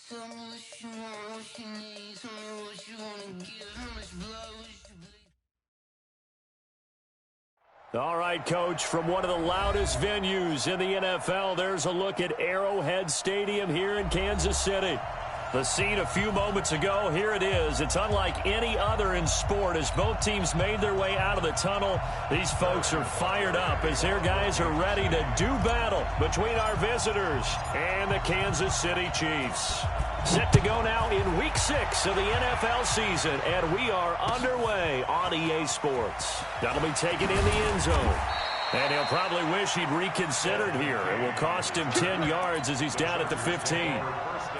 Tell me what you want, what you need. Tell me what you wanna give. How much blood would you bleed? All right, Coach, from one of the loudest venues in the NFL, there's a look at Arrowhead Stadium here in Kansas City. The scene a few moments ago, here it is. It's unlike any other in sport as both teams made their way out of the tunnel. These folks are fired up as their guys are ready to do battle between our visitors and the Kansas City Chiefs. Set to go now in Week 6 of the NFL season, and we are underway on EA Sports. That'll be taken in the end zone. And he'll probably wish he'd reconsidered here. It will cost him 10 yards as he's down at the 15.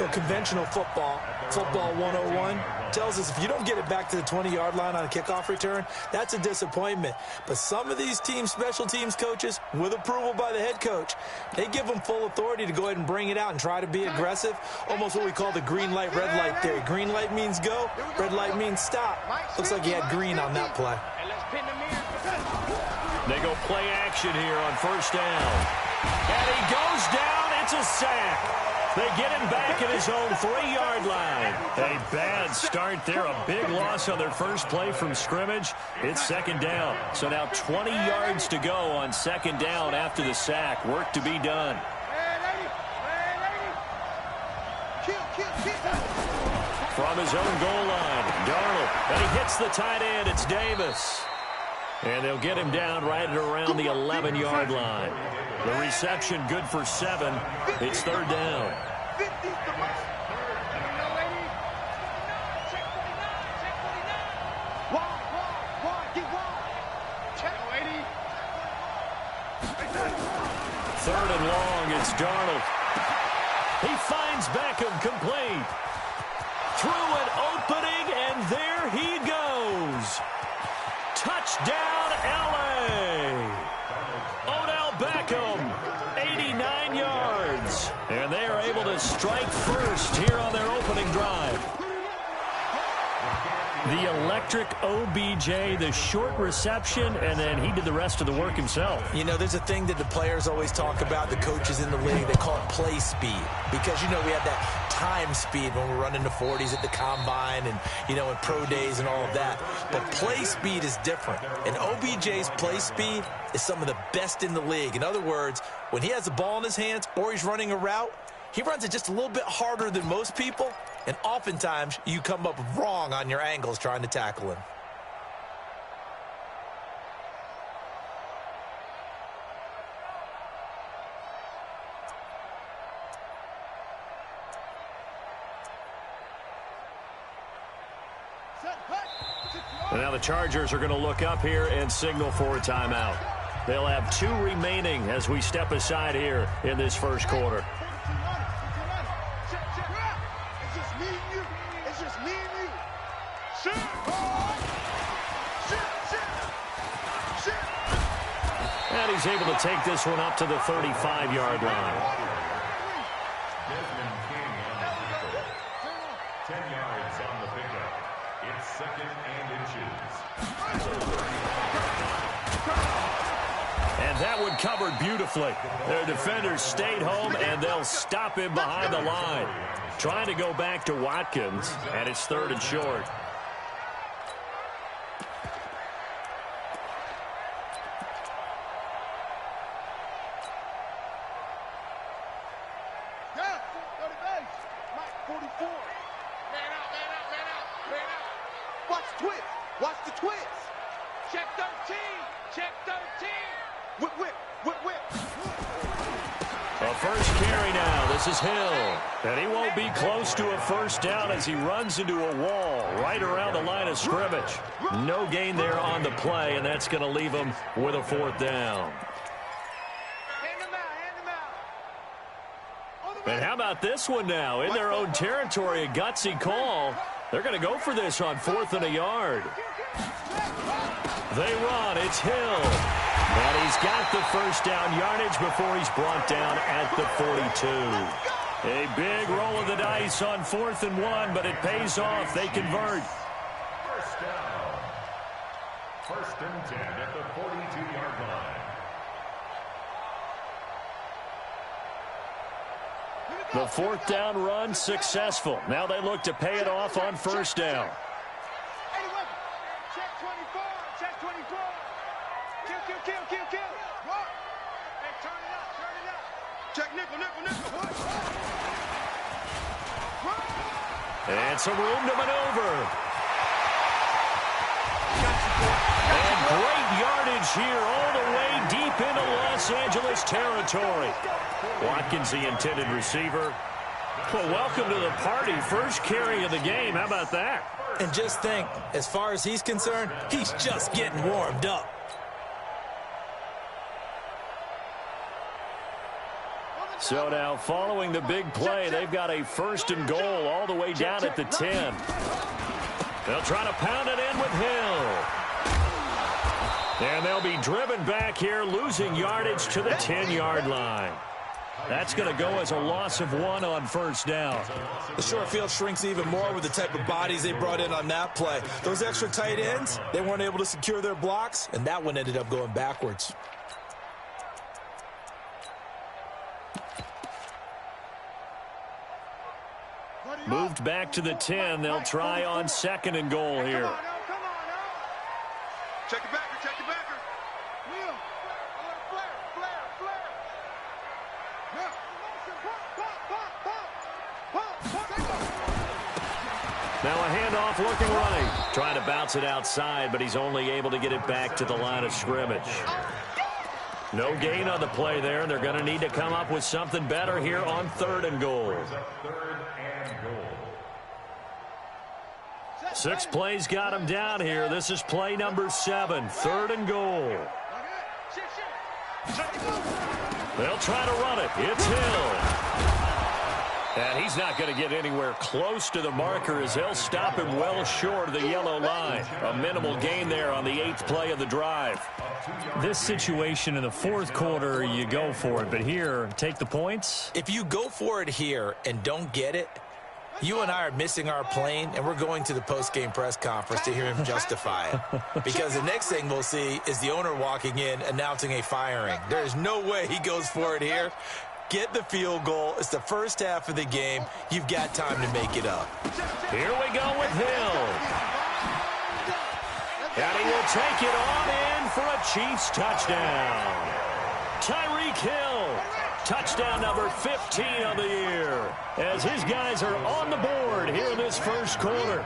Well, conventional football 101, tells us if you don't get it back to the 20-yard line on a kickoff return, that's a disappointment. But some of these team special teams coaches, with approval by the head coach, they give them full authority to go ahead and bring it out and try to be aggressive, almost what we call the green light, red light theory. Green light means go, red light means stop. Looks like he had green on that play. They go play action here on first down. And he goes down. It's a sack. They get him back at his own 3-yard line. A bad start there. A big loss on their first play from scrimmage. It's second down. So now 20 yards to go on second down after the sack. Work to be done. From his own goal line, Darnold. And he hits the tight end. It's Davis. And they'll get him down right at around the 11-yard line. The reception good for 7. It's third down. Third and long, it's Darnold. He finds Beckham complete. Through an opening, and there he goes. Touchdown, L.A. Odell Beckham, 89 yards. And they are able to strike first here on their opening drive. The electric OBJ, the short reception, and then he did the rest of the work himself. You know, there's a thing that the players always talk about, the coaches in the league, they call it play speed. Because, you know, we have that time speed when we're running the 40s at the combine and, you know, in pro days and all of that. But play speed is different. And OBJ's play speed is some of the best in the league. In other words, when he has the ball in his hands or he's running a route, he runs it just a little bit harder than most people. And oftentimes, you come up wrong on your angles trying to tackle him. And now the Chargers are going to look up here and signal for a timeout. They'll have 2 remaining as we step aside here in this first quarter. And he's able to take this one up to the 35-yard line. 10 yards on the pickup. It's second and inches. And that one covered beautifully. Their defenders stayed home, and they'll stop him behind the line. Trying to go back to Watkins, and it's third and short. And he won't be close to a first down as he runs into a wall right around the line of scrimmage. No gain there on the play, and that's going to leave him with a fourth down. And how about this one now? In their own territory, a gutsy call. They're going to go for this on 4th and a yard. They run. It's Hill. And he's got the first down yardage before he's brought down at the 42. A big roll of the dice on 4th and 1, but it pays off. They convert. First down. First and 10 at the 42-yard line. The fourth down run successful. Now they look to pay it off on first down. Check 24. Check 24. Kill. Hey, turn it up. Check nickel. And some room to maneuver. And great yardage here all the way deep into Los Angeles territory. Watkins, the intended receiver. Well, welcome to the party. First carry of the game. How about that? And just think, as far as he's concerned, he's just getting warmed up. So now, following the big play, they've got a first and goal all the way down at the 10. They'll try to pound it in with Hill. And they'll be driven back here, losing yardage to the 10-yard line. That's going to go as a loss of 1 on first down. The short field shrinks even more with the type of bodies they brought in on that play. Those extra tight ends, they weren't able to secure their blocks, and that one ended up going backwards. Moved back to the 10. They'll try on second and goal here. Come on, Check your backer. Wheel. Flare. Now a handoff looking right. Trying to bounce it outside, but he's only able to get it back to the line of scrimmage. No gain on the play there. They're going to need to come up with something better here on third and goal. 6 plays got him down here. This is play number 7, third and goal. They'll try to run it. It's Hill. And he's not going to get anywhere close to the marker as they'll stop him well short of the yellow line. A minimal gain there on the 8th play of the drive. This situation in the fourth quarter, you go for it. But here, take the points. If you go for it here and don't get it, you and I are missing our plane, and we're going to the post-game press conference to hear him justify it. Because the next thing we'll see is the owner walking in announcing a firing. There's no way he goes for it here. Get the field goal. It's the first half of the game. You've got time to make it up. Here we go with Hill. And he will take it on in for a Chiefs touchdown. Tyreek Hill. Touchdown number 15 of the year as his guys are on the board here in this first quarter.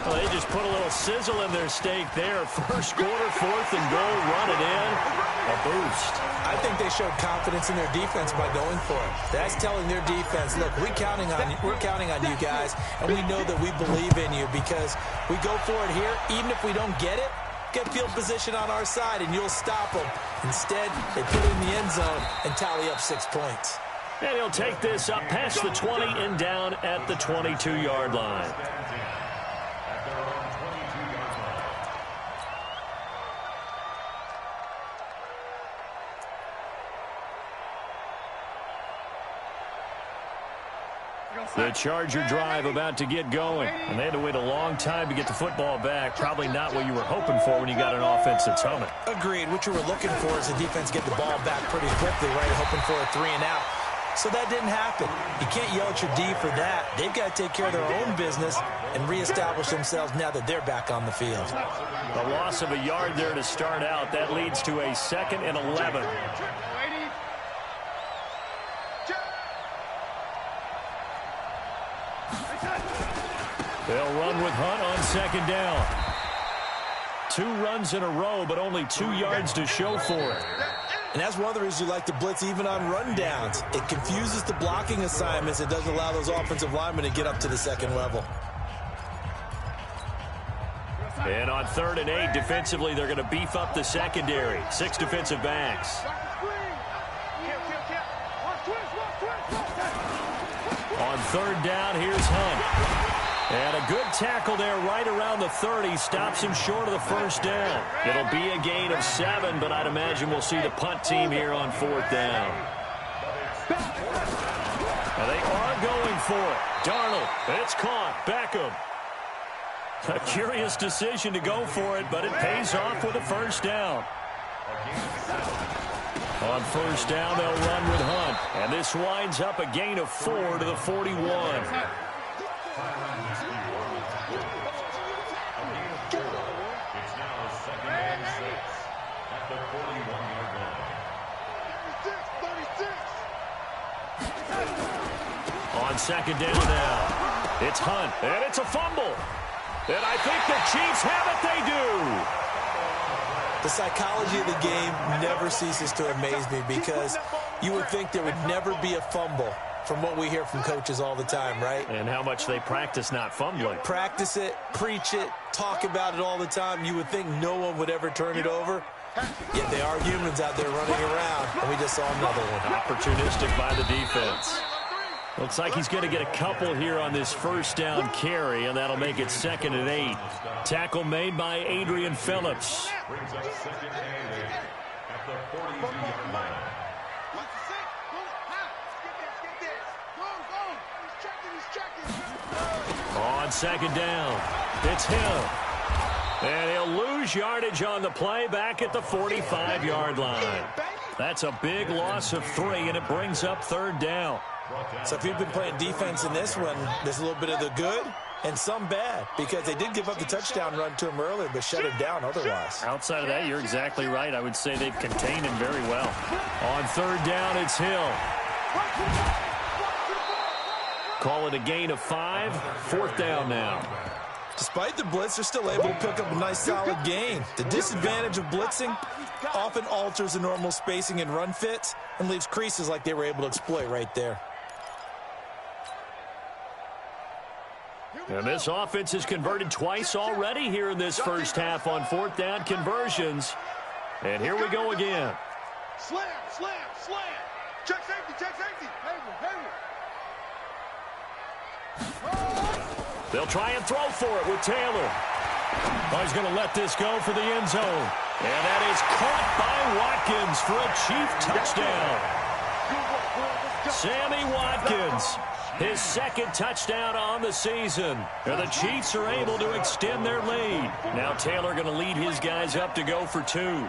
Well, they just put a little sizzle in their steak there. First quarter, fourth and goal, run it in. A boost. I think they showed confidence in their defense by going for it. That's telling their defense, look, we're counting on you guys, and we know that we believe in you because we go for it here, even if we don't get it. Get field position on our side, and you'll stop them. Instead, they put it in the end zone and tally up 6 points. And he'll take this up past the 20 and down at the 22-yard line. The Charger drive about to get going, and they had to wait a long time to get the football back. Probably not what you were hoping for when you got an offense that's humming. Agreed. What you were looking for is the defense get the ball back pretty quickly, right? Hoping for a 3 and out. So that didn't happen. You can't yell at your D for that. They've got to take care of their own business and reestablish themselves now that they're back on the field. A loss of a yard there to start out. That leads to a 2nd and 11. They'll run with Hunt on second down. 2 runs in a row, but only 2 yards to show for it. And that's one of the reasons you like to blitz even on rundowns. It confuses the blocking assignments. It doesn't allow those offensive linemen to get up to the second level. And on 3rd and 8, defensively, they're going to beef up the secondary. 6 defensive backs. On 3rd down, here's Hunt. And a good tackle there right around the 30. Stops him short of the first down. It'll be a gain of 7, but I'd imagine we'll see the punt team here on 4th down. Now they are going for it. Darnold, it's caught. Beckham. A curious decision to go for it, but it pays off with a first down. On first down, they'll run with Hunt. And this winds up a gain of 4 to the 41. It's now 2nd and 6 at the 41-yard line. 36. On second down now, it's Hunt, and it's a fumble. And I think the Chiefs have it. They do. The psychology of the game never ceases to amaze me because you would think there would never be a fumble from what we hear from coaches all the time, right? And how much they practice not fumbling. Practice it, preach it, talk about it all the time. You would think no one would ever turn it over. Yet they are humans out there running around, and we just saw another one. Opportunistic by the defense. Looks like he's going to get a couple here on this first down carry, and that'll make it 2nd and 8. Tackle made by Adrian Phillips. Brings up 2nd and 8 at the 42-yard line. On second down, it's Hill. And he'll lose yardage on the play back at the 45-yard line. That's a big loss of 3, and it brings up 3rd down. So if you've been playing defense in this one, there's a little bit of the good and some bad because they did give up the touchdown run to him earlier but shut him down otherwise. Outside of that, you're exactly right. I would say they've contained him very well. On 3rd down, it's Hill. Call it a gain of 5. 4th down now. Despite the blitz, they're still able to pick up a nice solid gain. The disadvantage of blitzing often alters the normal spacing and run fits and leaves creases like they were able to exploit right there. And this offense has converted twice already here in this first half on 4th down conversions. And here we go again. Slam, slam, slam. Check safety, check safety. They'll try and throw for it with Taylor. Oh, he's going to let this go for the end zone. And that is caught by Watkins for a Chief touchdown. Sammy Watkins, his 2nd touchdown on the season. And the Chiefs are able to extend their lead. Now Taylor going to lead his guys up to go for 2. You ain't doing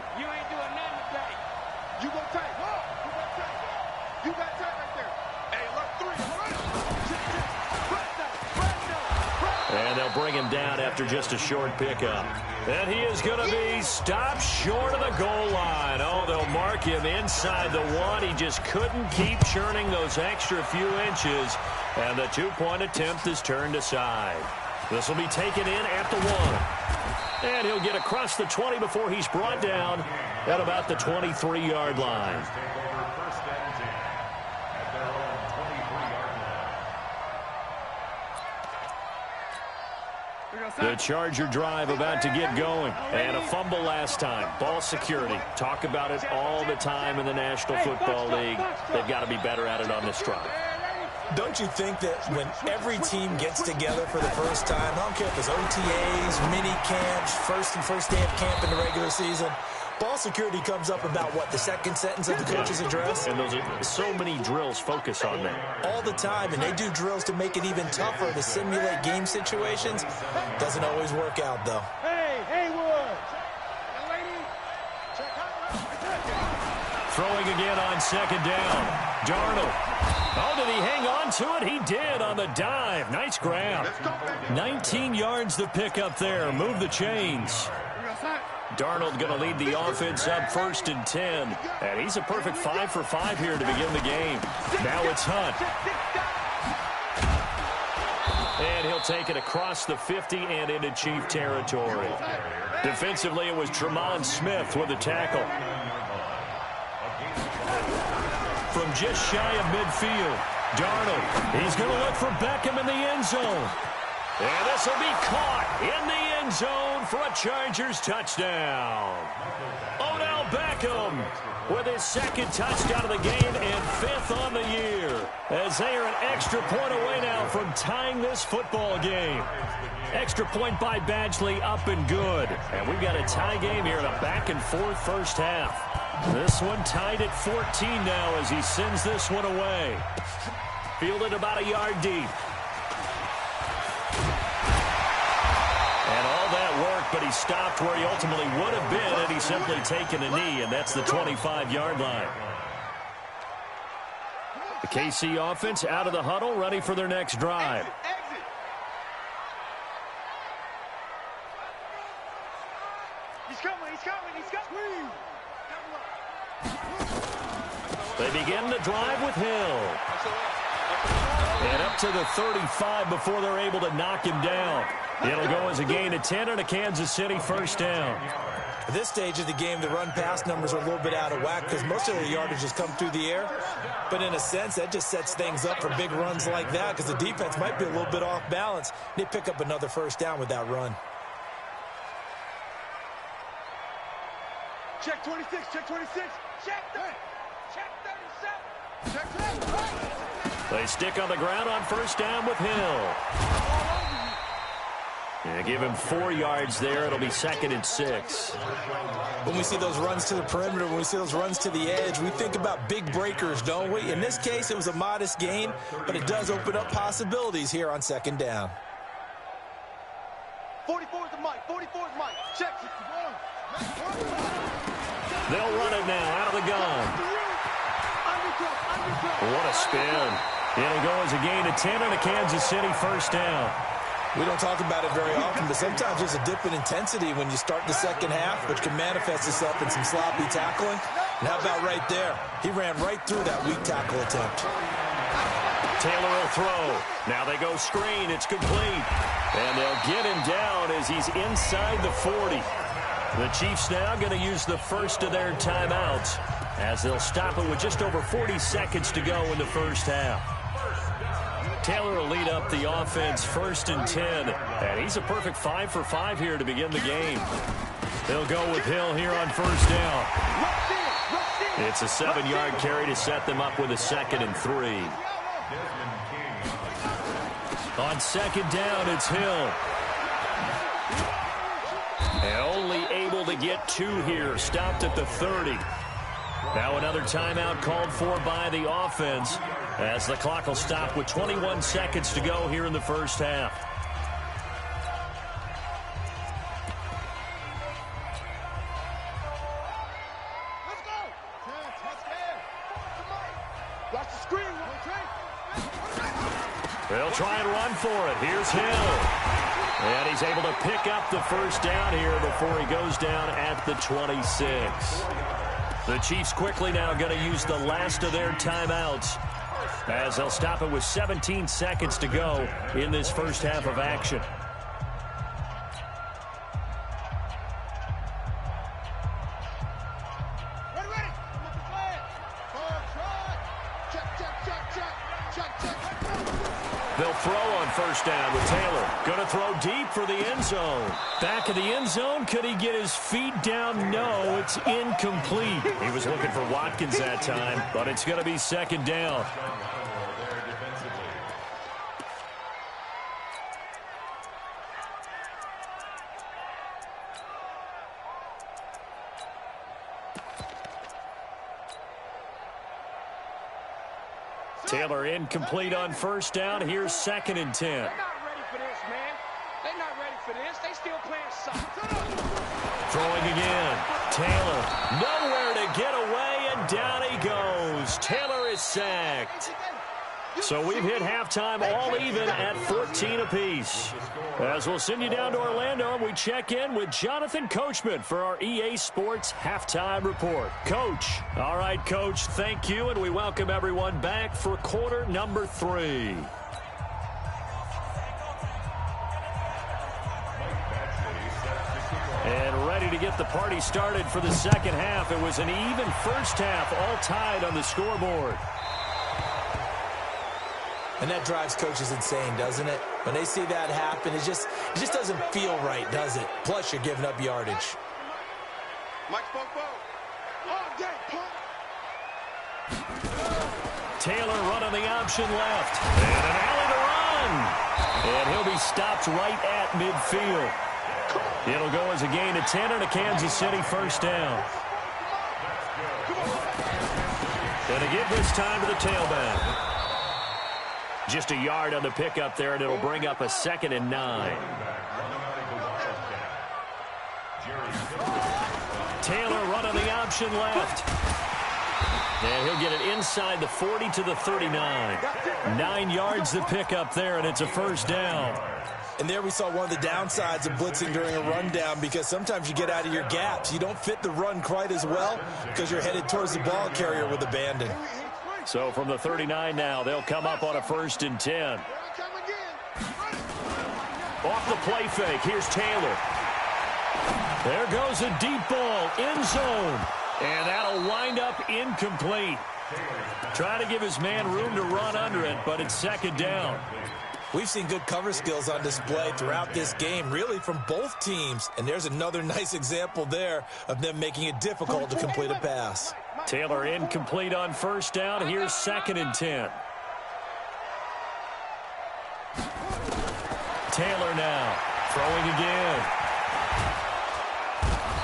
nothing today. You go tight. You got tight right there. Hey, look, 3. And they'll bring him down after just a short pickup. And he is going to be stopped short of the goal line. Oh, they'll mark him inside the 1. He just couldn't keep churning those extra few inches. And the 2-point attempt is turned aside. This will be taken in at the 1. And he'll get across the 20 before he's brought down at about the 23-yard line. The Charger drive about to get going. And a fumble last time. Ball security. Talk about it all the time in the National Football League. They've got to be better at it on this drive. Don't you think that when every team gets together for the first time, I don't care if it's OTAs, mini camps, first day of camp in the regular season, ball security comes up about, what, the 2nd sentence of the coach's address? And those are so many drills focus on that. All the time, and they do drills to make it even tougher to simulate game situations. Doesn't always work out, though. Hey, Haywood. Throwing again on 2nd down. Darnold. Oh, did he hang on to it? He did on the dive. Nice grab. 19 yards the pickup there. Move the chains. Darnold going to lead the offense up 1st and 10. And he's a perfect 5 for 5 here to begin the game. Now it's Hunt. And he'll take it across the 50 and into Chief territory. Defensively, it was Tremont Smith with the tackle. From just shy of midfield, Darnold. He's going to look for Beckham in the end zone. And this will be caught in the end zone for a Chargers touchdown. Odell Beckham with his 2nd touchdown of the game and 5th on the year. As they are an extra point away now from tying this football game. Extra point by Badgley up and good. And we've got a tie game here in a back-and-forth first half. This one tied at 14 now as he sends this one away. Fielded about a yard deep. And all that work, but he stopped where he ultimately would have been had he simply taken a knee, and that's the 25-yard line. The KC offense out of the huddle, ready for their next drive. He's coming. They begin the drive with Hill. And up to the 35 before they're able to knock him down. It'll go as a gain of 10 and a Kansas City first down. At this stage of the game, the run-pass numbers are a little bit out of whack because most of the yardage has come through the air. But in a sense, that just sets things up for big runs like that because the defense might be a little bit off balance. They pick up another first down with that run. Check 26. Check 36. Check 30. Check 37. Check 30. They stick on the ground on first down with Hill. Yeah, give him 4 yards there. It'll be 2nd and 6. When we see those runs to the perimeter, when we see those runs to the edge, we think about big breakers, don't we? In this case, it was a modest gain, but it does open up possibilities here on 2nd down. 44 is the mic. 44 is Mike. Check. They'll run it now out of the gun. What a spin. It'll go as a gain of 10 and a Kansas City first down. We don't talk about it very often, but sometimes there's a dip in intensity when you start the second half, which can manifest itself in some sloppy tackling. And how about right there? He ran right through that weak tackle attempt. Taylor will throw. Now they go screen. It's complete. And they'll get him down as he's inside the 40. The Chiefs now going to use the first of their timeouts as they'll stop it with just over 40 seconds to go in the first half. Taylor will lead up the offense 1st and 10, and he's a perfect 5 for 5 here to begin the game. They'll go with Hill here on first down. It's a 7-yard carry to set them up with a 2nd and 3. On 2nd down, it's Hill. And only able to get 2 here, stopped at the 30. Now another timeout called for by the offense as the clock will stop with 21 seconds to go here in the first half. Let's go. Watch the screen. They'll try and run for it. Here's Hill. And he's able to pick up the first down here before he goes down at the 26. The Chiefs quickly now going to use the last of their timeouts as they'll stop it with 17 seconds to go in this first half of action. They'll throw on first down with Taylor. Going to throw deep for the end zone. Back of the end zone. Could he get his feet down? No, it's incomplete. He was looking for Watkins that time, but it's going to be 2nd down. Taylor incomplete on first down. Here's 2nd and 10. They're not ready for this, man. They're not ready for this. They still playing soccer. Throwing again. Taylor nowhere to get away, and down he goes. Taylor is sacked. So we've hit halftime all even at 14 apiece. As we'll send you down to Orlando, we check in with Jonathan Coachman for our EA Sports Halftime Report. Coach. All right, Coach, thank you, and we welcome everyone back for quarter number 3. And ready to get the party started for the second half. It was an even first half, all tied on the scoreboard. And that drives coaches insane, doesn't it? When they see that happen, it just doesn't feel right, does it? Plus, you're giving up yardage. Mike Bobo. All day, punk. Taylor running the option left. And an alley to run. And he'll be stopped right at midfield. It'll go as a gain of 10 and a Kansas City first down. Gonna give this time to the tailback. Just a yard on the pickup there, and it'll bring up a 2nd and 9. Taylor running the option left. And he'll get it inside the 40 to the 39. 9 yards to pick up there, and it's a first down. And there we saw one of the downsides of blitzing during a rundown, because sometimes you get out of your gaps. You don't fit the run quite as well because you're headed towards the ball carrier with abandon. So from the 39 now, they'll come up on a 1st and 10. Off the play fake, here's Taylor. There goes a deep ball, end zone. And that'll wind up incomplete. Try to give his man room to run under it, but it's 2nd down. We've seen good cover skills on display throughout this game, really from both teams. And there's another nice example there of them making it difficult to complete a pass. Taylor incomplete on 1st down. Here's 2nd and 10. Taylor now throwing again.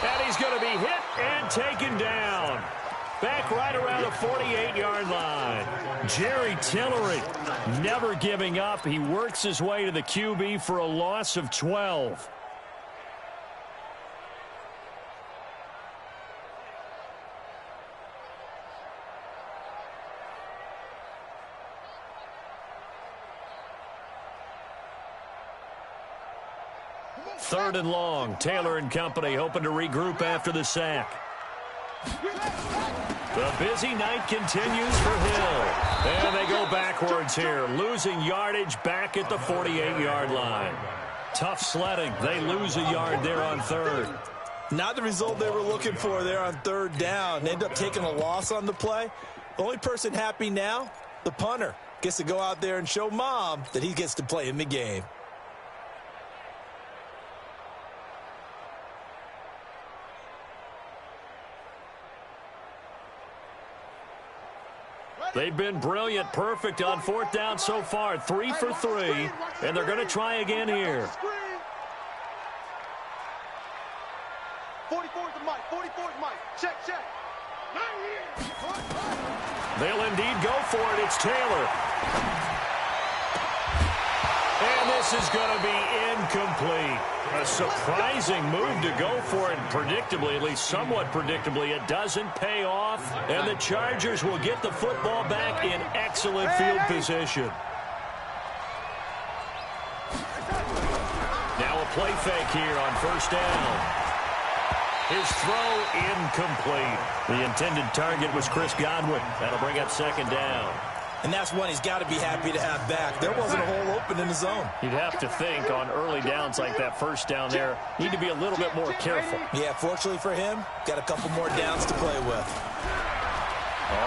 And he's going to be hit and taken down. Back right around the 48-yard line. Jerry Tillery never giving up. He works his way to the QB for a loss of 12. Third and long. Taylor and company hoping to regroup after the sack. The busy night continues for Hill. And they go backwards here, losing yardage back at the 48-yard line. Tough sledding. They lose a yard there on 3rd. Not the result they were looking for there on 3rd down. They end up taking a loss on the play. The only person happy now, the punter, gets to go out there and show Mom that he gets to play in the game. They've been brilliant, perfect on 4th down so far. 3 for 3, and they're going to try again here. 44 to Mike, 44 to Mike. Check. They'll indeed go for it. It's Taylor. And this is going to be incomplete. A surprising move to go for it. Predictably, at least somewhat predictably, it doesn't pay off. And the Chargers will get the football back in excellent field position. Now a play fake here on 1st down. His throw incomplete. The intended target was Chris Godwin. That'll bring up 2nd down. And that's one he's got to be happy to have back. There wasn't a hole open in the zone. You'd have to think on early downs like that 1st down there, need to be a little bit more careful. Yeah, fortunately for him, got a couple more downs to play with.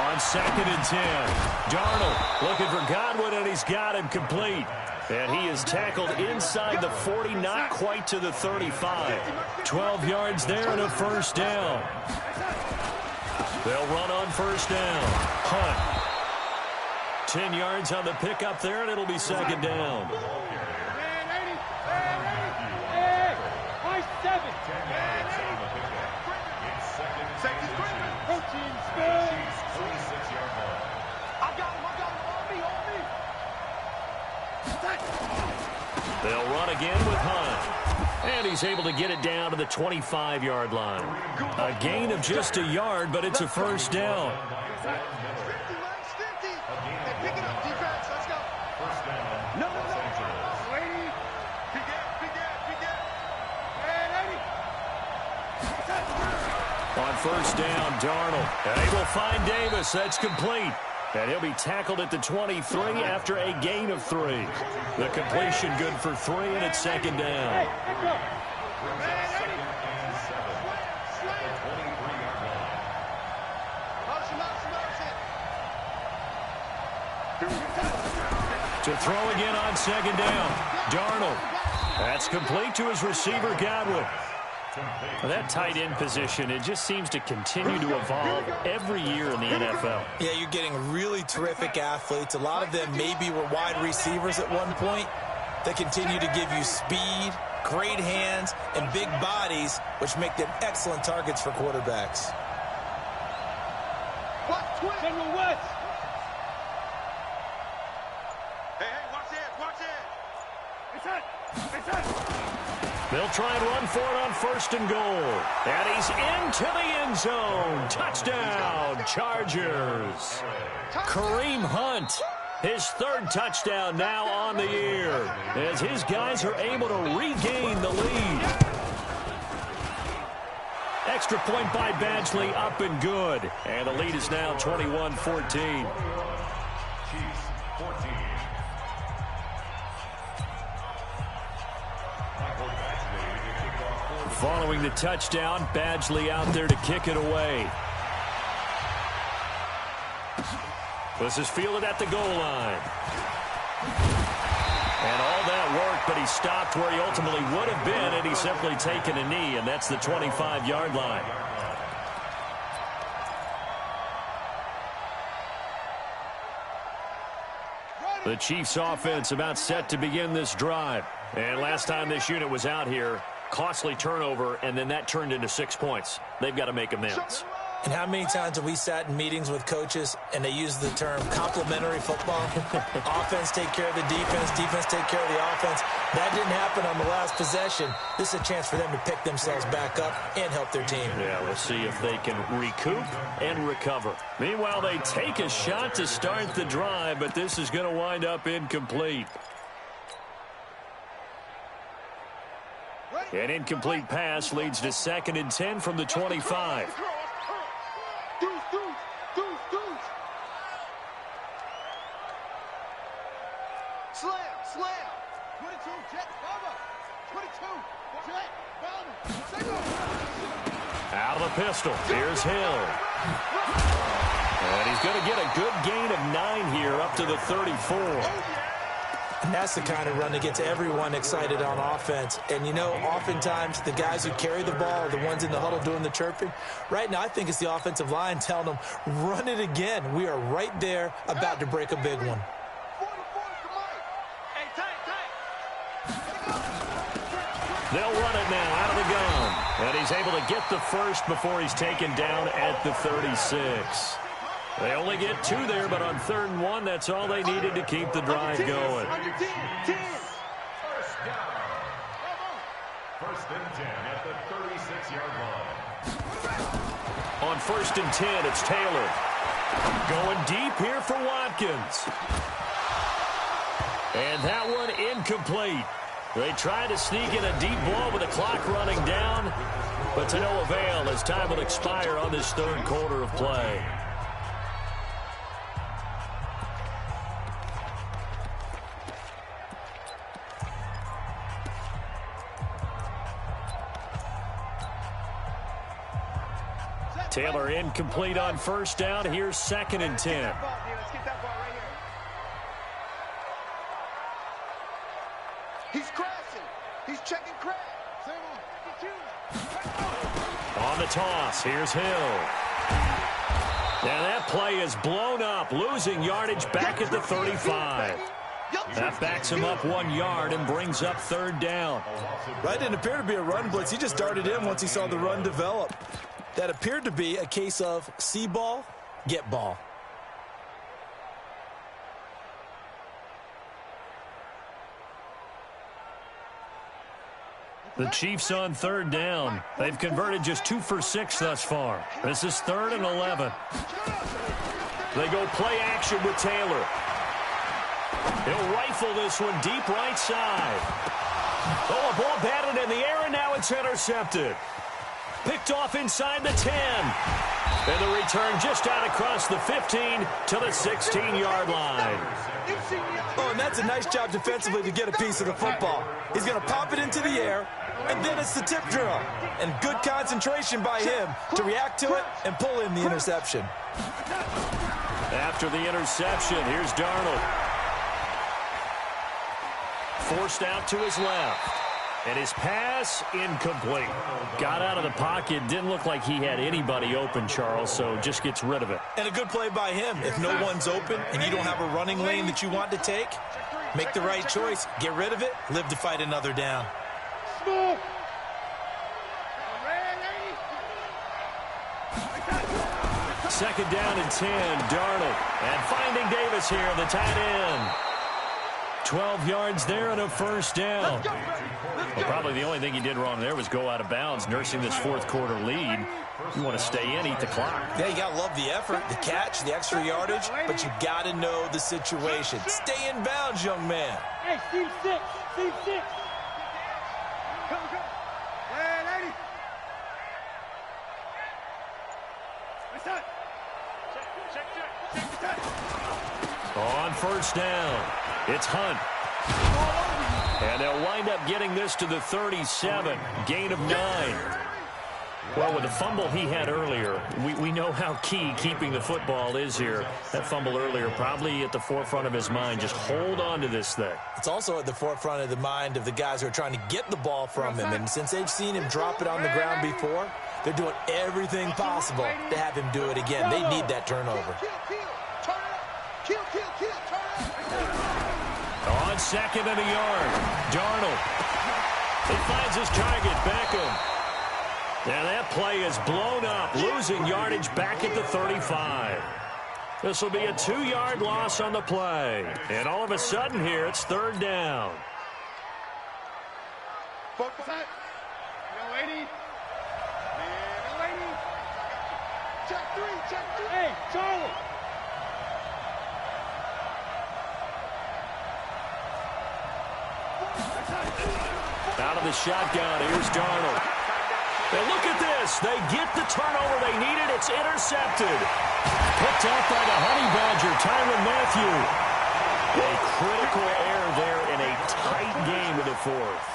On 2nd and 10, Darnold looking for Godwin, and he's got him complete. And he is tackled inside the 40, not quite to the 35. 12 yards there and a 1st down. They'll run on 1st down. Hunt. 10 yards on the pickup there, and it'll be 2nd down. They'll run again with Hunt. And he's able to get it down to the 25-yard line. A gain of just a yard, but it's a 1st down. On 1st down, Darnold. And he will find Davis. That's complete. And he'll be tackled at the 23 after a gain of 3. The completion good for 3, and it's 2nd down. To throw again on 2nd down. Darnold. That's complete to his receiver, Godwin. That tight end position, it just seems to continue to evolve every year in the NFL. Yeah, you're getting really terrific athletes. A lot of them maybe were wide receivers at one point. They continue to give you speed, great hands, and big bodies, which make them excellent targets for quarterbacks. General West. Hey, watch it. It's hot. They'll try and run for it on 1st and goal. And he's into the end zone. Touchdown, Chargers. Kareem Hunt, his 3rd touchdown now on the year, as his guys are able to regain the lead. Extra point by Badgley, up and good. And the lead is now 21-14. Following the touchdown, Badgley out there to kick it away. This is fielded at the goal line. And all that work, but he stopped where he ultimately would have been, and he's simply taken a knee, and that's the 25-yard line. The Chiefs' offense about set to begin this drive. And last time this unit was out here, costly turnover, and then that turned into 6 points. They've got to make amends. And how many times have we sat in meetings with coaches and they use the term complementary football? Offense take care of the defense, defense take care of the offense. That didn't happen on the last possession. This is a chance for them to pick themselves back up and help their team. Yeah, we'll see if they can recoup and recover. Meanwhile, they take a shot to start the drive, but this is going to wind up incomplete. An incomplete pass leads to 2nd and 10 from the 25. Out of the pistol. Here's Hill. And he's going to get a good gain of 9 here up to the 34. And that's the kind of run that gets everyone excited on offense. And, you know, oftentimes the guys who carry the ball are the ones in the huddle doing the chirping. Right now, I think it's the offensive line telling them, run it again. We are right there about to break a big one. They'll run it now out of the gun. And he's able to get the first before he's taken down at the 36. They only get 2 there, but on 3rd and 1, that's all they needed to keep the drive going. First down. 1st and 10 at the 36-yard line. On 1st and 10, it's Taylor. Going deep here for Watkins. And that one incomplete. They try to sneak in a deep ball with the clock running down, but to no avail as time will expire on this 3rd quarter of play. Taylor incomplete on 1st down. Here's 2nd and 10. He's crashing. He's checking crash. On the toss, here's Hill. Now that play is blown up, losing yardage back at the 35. That backs him up 1 yard and brings up 3rd down. Right, didn't appear to be a run blitz. He just darted in once he saw the run develop. That appeared to be a case of see ball, get ball. The Chiefs on 3rd down. They've converted just 2 for 6 thus far. This is 3rd and 11. They go play action with Taylor. He'll rifle this one deep right side. Oh, a ball batted in the air, and now it's intercepted. Picked off inside the 10. And the return just out across the 15 to the 16-yard line. Oh, and that's a nice job defensively to get a piece of the football. He's going to pop it into the air, and then it's the tip drill. And good concentration by him to react to it and pull in the interception. After the interception, here's Darnold. Forced out to his left. And his pass, incomplete. Got out of the pocket. Didn't look like he had anybody open, Charles, so just gets rid of it. And a good play by him. If no one's open and you don't have a running lane that you want to take, make the right choice. Get rid of it. Live to fight another down. Second down and 10, Darnold. And finding Davis here, the tight end. 12 yards there and a first down. Well, probably the only thing he did wrong there was go out of bounds, nursing this fourth quarter lead. You want to stay in, eat the clock. Yeah, you got to love the effort, the catch, the extra yardage, but you got to know the situation. Stay in bounds, young man. Hey, Steve 6. Steve 6. Come. Hey, lady. What's that? Check. On first down, it's Hunt. And they'll wind up getting this to the 37, gain of 9. Well, with the fumble he had earlier, we know how key keeping the football is here. That fumble earlier probably at the forefront of his mind. Just hold on to this thing. It's also at the forefront of the mind of the guys who are trying to get the ball from him. And since they've seen him drop it on the ground before, they're doing everything possible to have him do it again. They need that turnover. On second and a yard, Darnold. He finds his target, Beckham. And that play is blown up, losing yardage back at the 35. This will be a 2-yard loss on the play. And all of a sudden here, it's third down. Focus on. No lady. Yeah, no lady. Check 3. Hey, Charlie. Out of the shotgun, here's Darnold. And look at this. They get the turnover they needed. It's intercepted. Picked up by the Honey Badger, Tyrann Mathieu. A critical error there in a tight game in the fourth.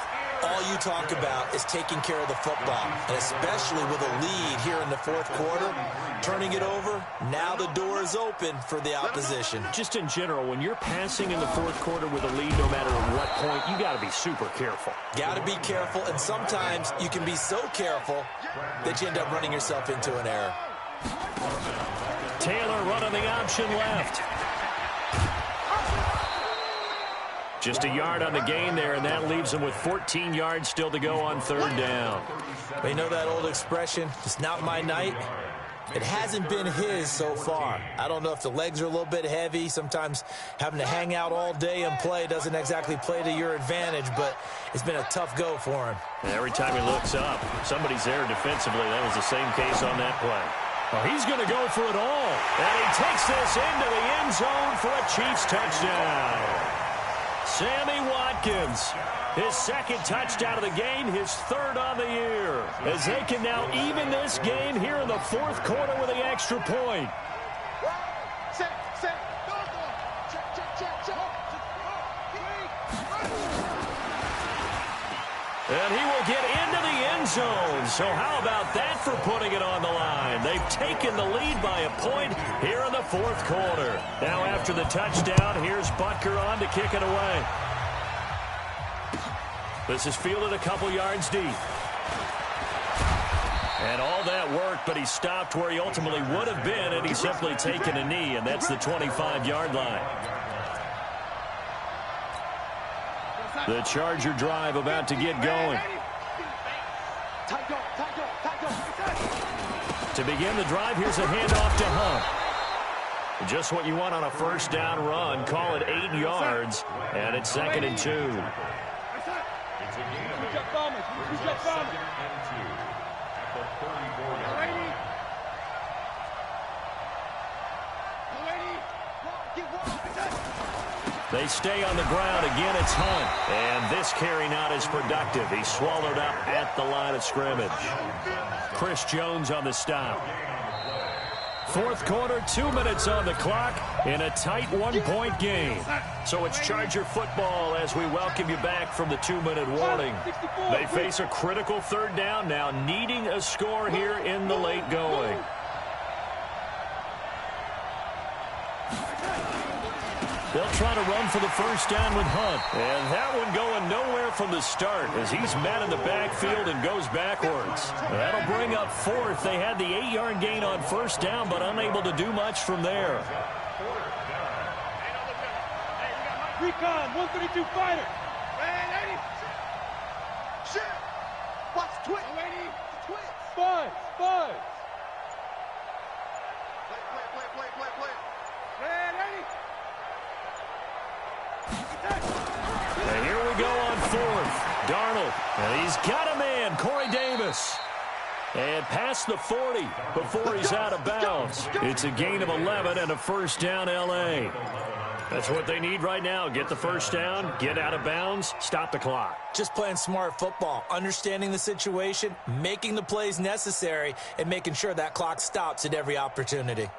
All you talk about is taking care of the football, and especially with a lead here in the fourth quarter, turning it over, now the door is open for the opposition. Just in general, when you're passing in the fourth quarter with a lead, no matter at what point, you got to be super careful. Got to be careful, and sometimes you can be so careful that you end up running yourself into an error. Taylor running the option left. Just a yard on the gain there, and that leaves him with 14 yards still to go on third down. You know that old expression, it's not my night? It hasn't been his so far. I don't know if the legs are a little bit heavy. Sometimes having to hang out all day and play doesn't exactly play to your advantage, but it's been a tough go for him. And every time he looks up, somebody's there defensively. That was the same case on that play. Well, he's going to go for it all. And he takes this into the end zone for a Chiefs touchdown. Sammy Watkins, his second touchdown of the game, his third on the year, as they can now even this game here in the fourth quarter with the extra point. And he will get into the end zone. So how about that for putting it on the line? They've taken the lead by a point here in the fourth quarter. Now after the touchdown, here's Butker on to kick it away. This is fielded a couple yards deep. And all that worked, but he stopped where he ultimately would have been, and he's simply taken a knee, and that's the 25-yard line. The Charger drive about to get going. To begin the drive, here's a handoff to Hunt. Just what you want on a first down run. Call it 8 yards, and it's 2nd and 2. They stay on the ground. Again, it's Hunt. And this carry not as productive. He's swallowed up at the line of scrimmage. Chris Jones on the stop. Fourth quarter, 2 minutes on the clock in a tight one-point game. So it's Charger football as we welcome you back from the 2-minute warning. They face a critical third down now, needing a score here in the late going. They'll try to run for the first down with Hunt. And that one going nowhere from the start as he's met in the backfield and goes backwards. That'll bring up fourth. They had the 8-yard gain on first down, but unable to do much from there. Recon, 132 fighter. Hey, lady. Shit. Watch twitch. Lady. Twitch. Spud. Play. Hey, lady. fourth. Darnold, and he's got a man, Corey Davis. And past the 40 before he's out of bounds. It's a gain of 11 and a first down, L.A. That's what they need right now. Get the first down, get out of bounds, stop the clock. Just playing smart football, understanding the situation, making the plays necessary, and making sure that clock stops at every opportunity.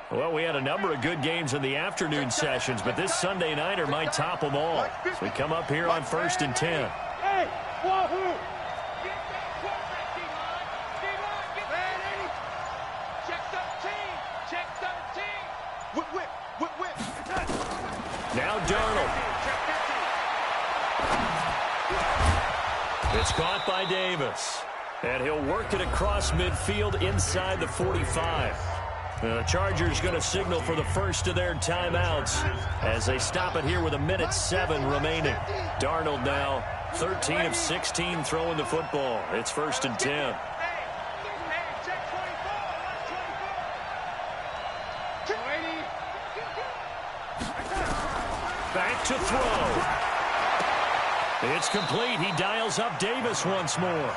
Well, we had a number of good games in the afternoon sessions, but this Sunday nighter might top them all. So we come up here on 1st and 10. Hey, wahoo! Now Darnold. It's caught by Davis. And he'll work it across midfield inside the 45. The Chargers going to signal for the first of their timeouts as they stop it here with 1:07 remaining. Darnold now 13 of 16 throwing the football. It's 1st and 10. Back to throw. It's complete. He dials up Davis once more.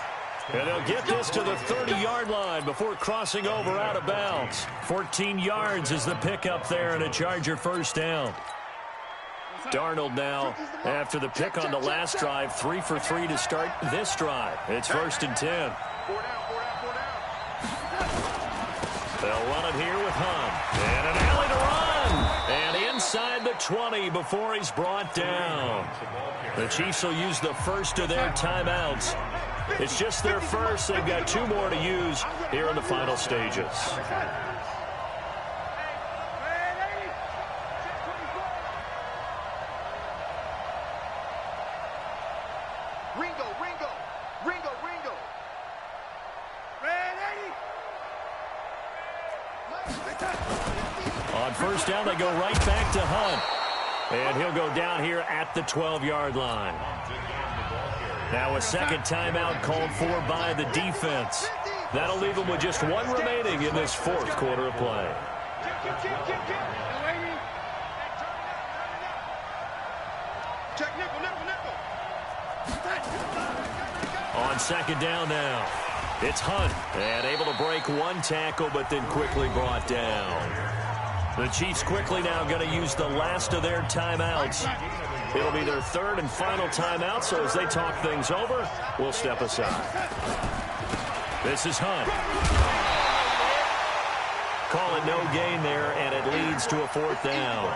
And they'll get this to the 30-yard line before crossing over out of bounds. 14 yards is the pickup there and a Charger first down. Darnold now, after the pick on the last drive, 3 for 3 to start this drive. It's 1st and 10. They'll run it here with Hunt. And an alley to run. And inside the 20 before he's brought down. The Chiefs will use the first of their timeouts. It's just their first. They've got 2 more to use here in the final stages. Ringo. Ready? On first down, they go right back to Hunt. And he'll go down here at the 12-yard line. Now a second timeout called for by the defense. That'll leave them with just 1 remaining in this 4th quarter of play. On second down now, it's Hunt. And able to break 1 tackle, but then quickly brought down. The Chiefs quickly now going to use the last of their timeouts. It'll be their 3rd and final timeout, so as they talk things over, we'll step aside. This is Hunt. Call it no gain there, and it leads to a 4th down.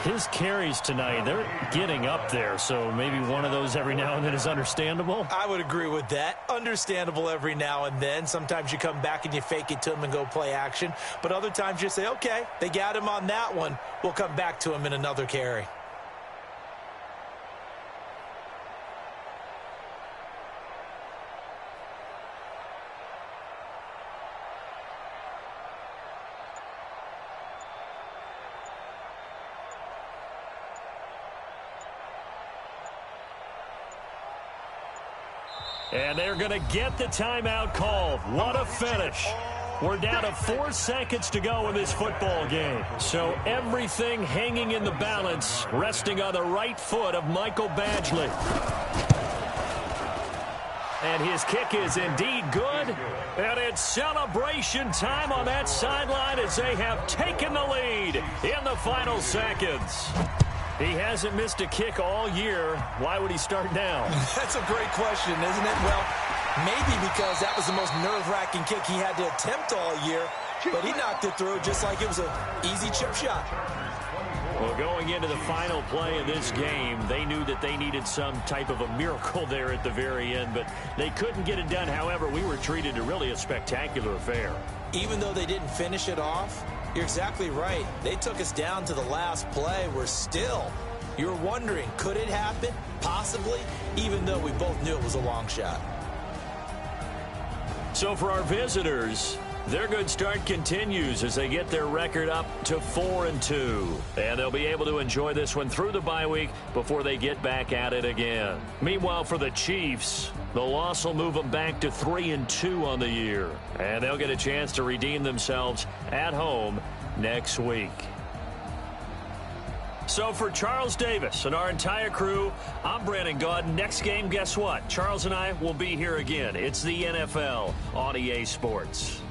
His carries tonight, they're getting up there, so maybe one of those every now and then is understandable. I would agree with that. Understandable every now and then. Sometimes you come back and you fake it to him and go play action. But other times you say, okay, they got him on that one. We'll come back to him in another carry. And they're going to get the timeout called. What a finish. We're down to 4 seconds to go in this football game. So everything hanging in the balance, resting on the right foot of Michael Badgley. And his kick is indeed good. And it's celebration time on that sideline as they have taken the lead in the final seconds. He hasn't missed a kick all year. Why would he start now? That's a great question, isn't it? Well, maybe because that was the most nerve-wracking kick he had to attempt all year, but he knocked it through just like it was an easy chip shot. Well, going into the final play of this game, they knew that they needed some type of a miracle there at the very end, but they couldn't get it done. However, we were treated to really a spectacular affair. Even though they didn't finish it off, you're exactly right. They took us down to the last play. We're still, you're wondering, could it happen? Possibly, even though we both knew it was a long shot. So for our visitors, their good start continues as they get their record up to 4-2. And they'll be able to enjoy this one through the bye week before they get back at it again. Meanwhile, for the Chiefs, the loss will move them back to 3-2 on the year. And they'll get a chance to redeem themselves at home next week. So for Charles Davis and our entire crew, I'm Brandon Gaudin. Next game, guess what? Charles and I will be here again. It's the NFL on EA Sports.